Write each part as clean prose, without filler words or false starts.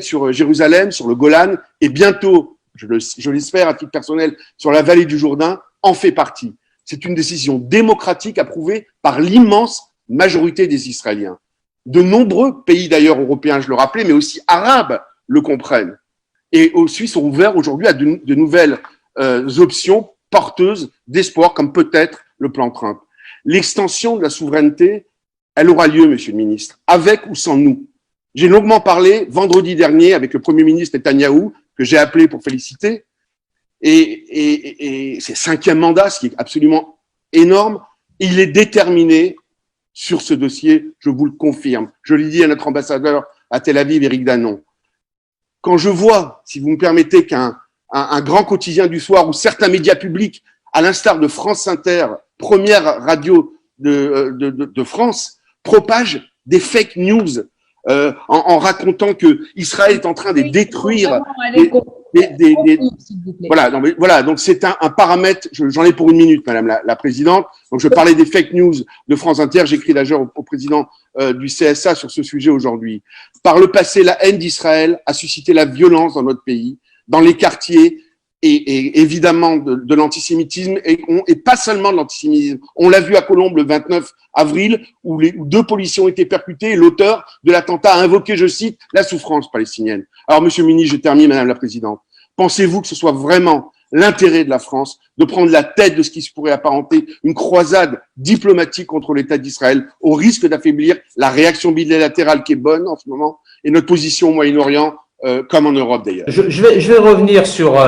sur Jérusalem, sur le Golan, et bientôt, je l'espère à titre personnel, sur la vallée du Jourdain, en fait partie. C'est une décision démocratique approuvée par l'immense majorité des Israéliens. De nombreux pays d'ailleurs européens, je le rappelais, mais aussi arabes le comprennent. Et aussi sont ouverts aujourd'hui à de nouvelles options porteuses d'espoir, comme peut-être le plan Trump. L'extension de la souveraineté, elle aura lieu, Monsieur le Ministre, avec ou sans nous. J'ai longuement parlé vendredi dernier avec le Premier ministre Netanyahou, que j'ai appelé pour féliciter, et c'est 5e mandat, ce qui est absolument énorme. Il est déterminé sur ce dossier, je vous le confirme. Je l'ai dit à notre ambassadeur à Tel Aviv, Éric Danon. Quand je vois, si vous me permettez, qu'un grand quotidien du soir ou certains médias publics, à l'instar de France Inter, première radio de France, propagent des fake news en racontant que Israël est en train de détruire voilà, donc c'est un paramètre, j'en ai pour 1 minute, Madame la Présidente. Donc je parlais des fake news de France Inter, j'écris d'ailleurs au président du CSA sur ce sujet aujourd'hui. Par le passé, la haine d'Israël a suscité la violence dans notre pays, dans les quartiers, et évidemment de l'antisémitisme, et pas seulement de l'antisémitisme. On l'a vu à Colombes le 29 avril, où 2 policiers ont été percutés, et l'auteur de l'attentat a invoqué, je cite, la souffrance palestinienne. Alors, Monsieur le ministre, je termine, Madame la Présidente. Pensez-vous que ce soit vraiment l'intérêt de la France de prendre la tête de ce qui se pourrait apparenter une croisade diplomatique contre l'État d'Israël, au risque d'affaiblir la réaction bilatérale qui est bonne en ce moment, et notre position au Moyen-Orient, comme en Europe d'ailleurs? Je vais revenir sur,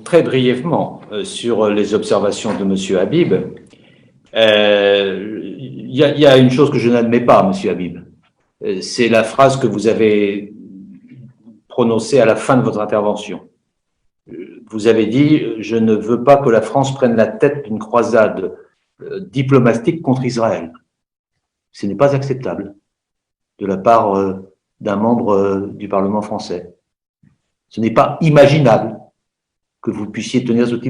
très brièvement sur les observations de M. Habib. Il y a une chose que je n'admets pas, M. Habib. C'est la phrase que vous avez prononcée à la fin de votre intervention. Vous avez dit « Je ne veux pas que la France prenne la tête d'une croisade diplomatique contre Israël ». Ce n'est pas acceptable de la part d'un membre du Parlement français. Ce n'est pas imaginable que vous puissiez tenir ce type